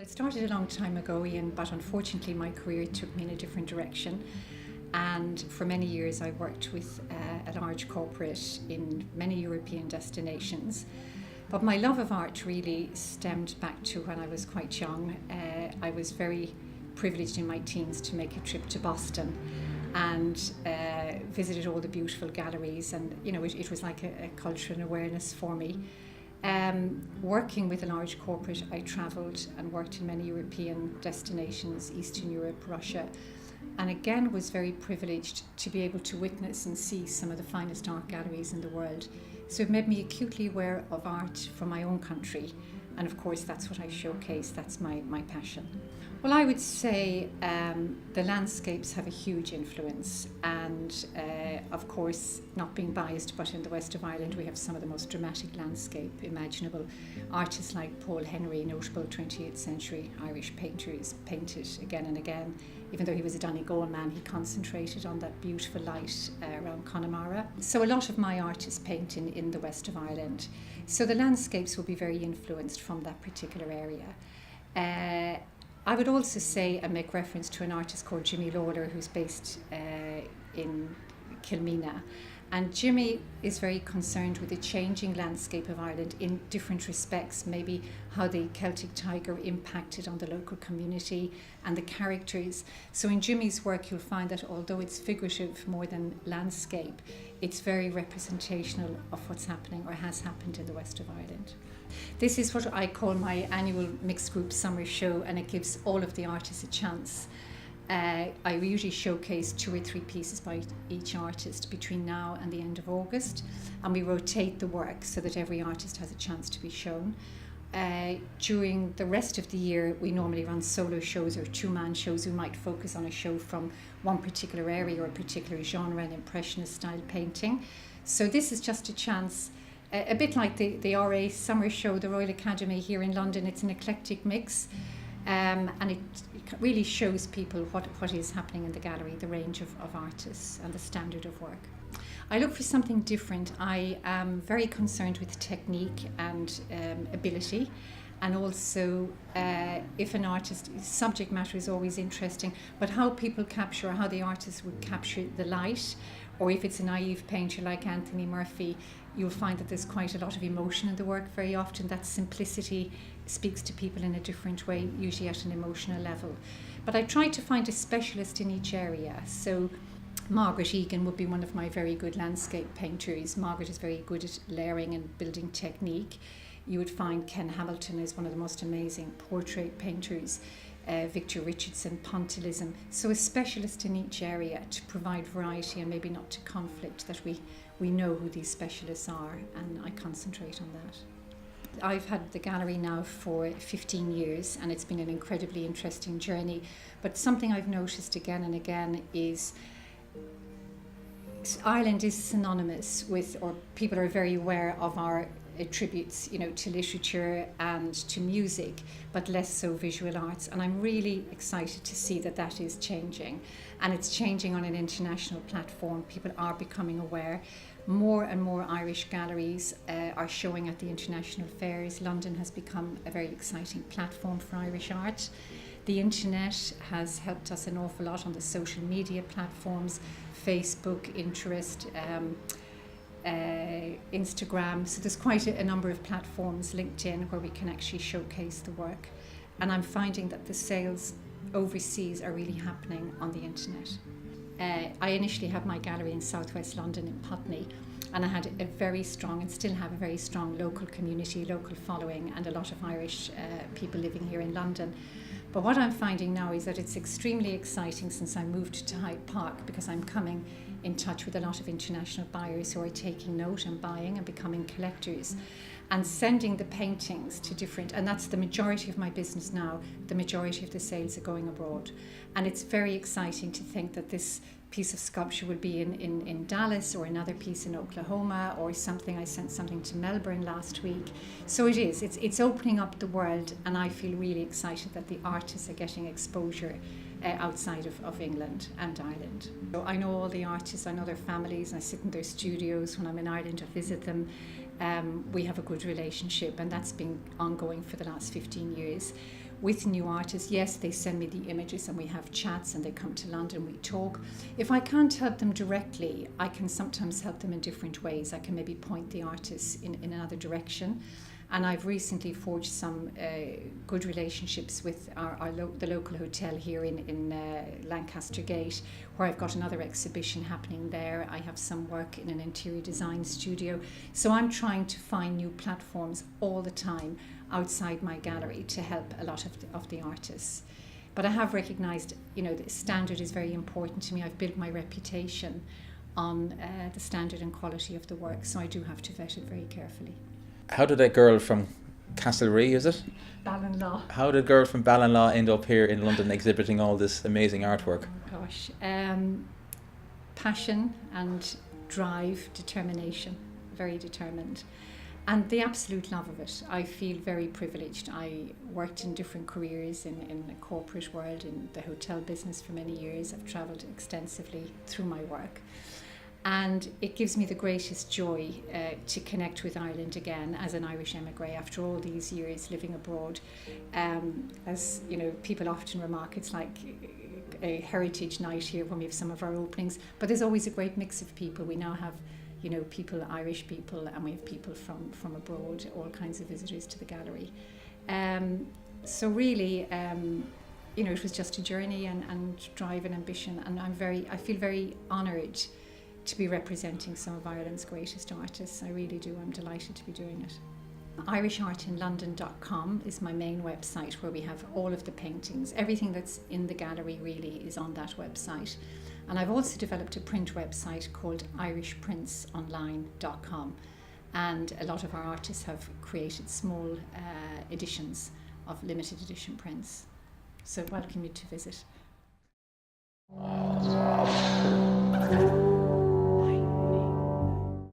It started a long time ago, Ian, but unfortunately my career took me in a different direction. And for many years I worked with a large corporate in many European destinations. But my love of art really stemmed back to when I was quite young. I was very privileged in my teens to make a trip to Boston and visited all the beautiful galleries, and it was like a cultural awareness for me. Working with a large corporate, I travelled and worked in many European destinations, Eastern Europe, Russia, and again was very privileged to be able to witness and see some of the finest art galleries in the world. So it made me acutely aware of art from my own country, and of course that's what I showcase, that's my passion. Well, I would say the landscapes have a huge influence, and of course, not being biased, but in the west of Ireland we have some of the most dramatic landscape imaginable. Artists like Paul Henry, notable 20th century Irish painters, painted again and again. Even though he was a Donegal man, he concentrated on that beautiful light around Connemara. So a lot of my art is painted in the west of Ireland. So the landscapes will be very influenced from that particular area. I would also say and make reference to an artist called Jimmy Lawler, who's based in Kilmena. And Jimmy is very concerned with the changing landscape of Ireland in different respects, maybe how the Celtic tiger impacted on the local community and the characters. So in Jimmy's work you'll find that although it's figurative more than landscape, it's very representational of what's happening or has happened in the west of Ireland. This is what I call my annual mixed group summer show, and it gives all of the artists a chance. I usually showcase 2 or 3 pieces by each artist between now and the end of August, and we rotate the work so that every artist has a chance to be shown. During the rest of the year we normally run solo shows or 2-man shows who might focus on a show from one particular area or a particular genre, an impressionist style painting. So this is just a chance, a bit like the RA summer show, the Royal Academy here in London. It's an eclectic mix. And it really shows people what is happening in the gallery, the range of artists and the standard of work. I look for something different. I am very concerned with technique and ability, and also if an artist, subject matter is always interesting, but how people capture, how the artist would capture the light, or if it's a naive painter like Anthony Murphy, you'll find that there's quite a lot of emotion in the work. Very often that simplicity speaks to people in a different way, usually at an emotional level. But I try to find a specialist in each area. So Margaret Egan would be one of my very good landscape painters. Margaret is very good at layering and building technique. You would find Ken Hamilton is one of the most amazing portrait painters. Victor Richardson, pointillism. So a specialist in each area to provide variety and maybe not to conflict, that we know who these specialists are, and I concentrate on that. I've had the gallery now for 15 years and it's been an incredibly interesting journey, but something I've noticed again and again is Ireland is synonymous with, or people are very aware of our attributes, to literature and to music, but less so visual arts. And I'm really excited to see that is changing, and it's changing on an international platform. People are becoming aware. More and more Irish galleries are showing at the international fairs. London has become a very exciting platform for Irish art. The internet has helped us an awful lot on the social media platforms, Facebook, Pinterest, Instagram. So there's quite a number of platforms, LinkedIn, where we can actually showcase the work. And I'm finding that the sales overseas are really happening on the internet. I initially had my gallery in southwest London in Putney, and I had a very strong, and still have a very strong, local community, local following, and a lot of Irish people living here in London. But what I'm finding now is that it's extremely exciting since I moved to Hyde Park, because I'm coming in touch with a lot of international buyers who are taking note and buying and becoming collectors and sending the paintings to different, and that's the majority of my business now. The majority of the sales are going abroad, and it's very exciting to think that this piece of sculpture will be in Dallas, or another piece in Oklahoma, or something. I sent something to Melbourne last week. So it's opening up the world, and I feel really excited that the artists are getting exposure outside of England and Ireland. So I know all the artists, I know their families, and I sit in their studios when I'm in Ireland to visit them. We have a good relationship, and that's been ongoing for the last 15 years. with new artists. Yes, they send me the images and we have chats and they come to London, we talk. If I can't help them directly, I can sometimes help them in different ways. I can maybe point the artists in another direction. And I've recently forged some good relationships with the local hotel here in Lancaster Gate, where I've got another exhibition happening there. I have some work in an interior design studio. So I'm trying to find new platforms all the time outside my gallery to help a lot of the artists. But I have recognised, the standard is very important to me. I've built my reputation on the standard and quality of the work, so I do have to vet it very carefully. How did a girl from Castlereagh, is it? Ballinlaw. How did a girl from Ballinlaw end up here in London exhibiting all this amazing artwork? Oh gosh, passion and drive, determination, very determined. And the absolute love of it. I feel very privileged. I worked in different careers in the corporate world, in the hotel business for many years. I've travelled extensively through my work. And it gives me the greatest joy to connect with Ireland again as an Irish emigre after all these years living abroad. As people often remark, it's like a heritage night here when we have some of our openings. But there's always a great mix of people. We now have, people, Irish people, and we have people from abroad, all kinds of visitors to the gallery. So really, it was just a journey and drive and ambition. And I feel very honoured to be representing some of Ireland's greatest artists. I really do. I'm delighted to be doing it. IrishArtInLondon.com is my main website, where we have all of the paintings. Everything that's in the gallery really is on that website. And I've also developed a print website called IrishPrintsOnline.com. And a lot of our artists have created small editions of limited edition prints. So welcome you to visit.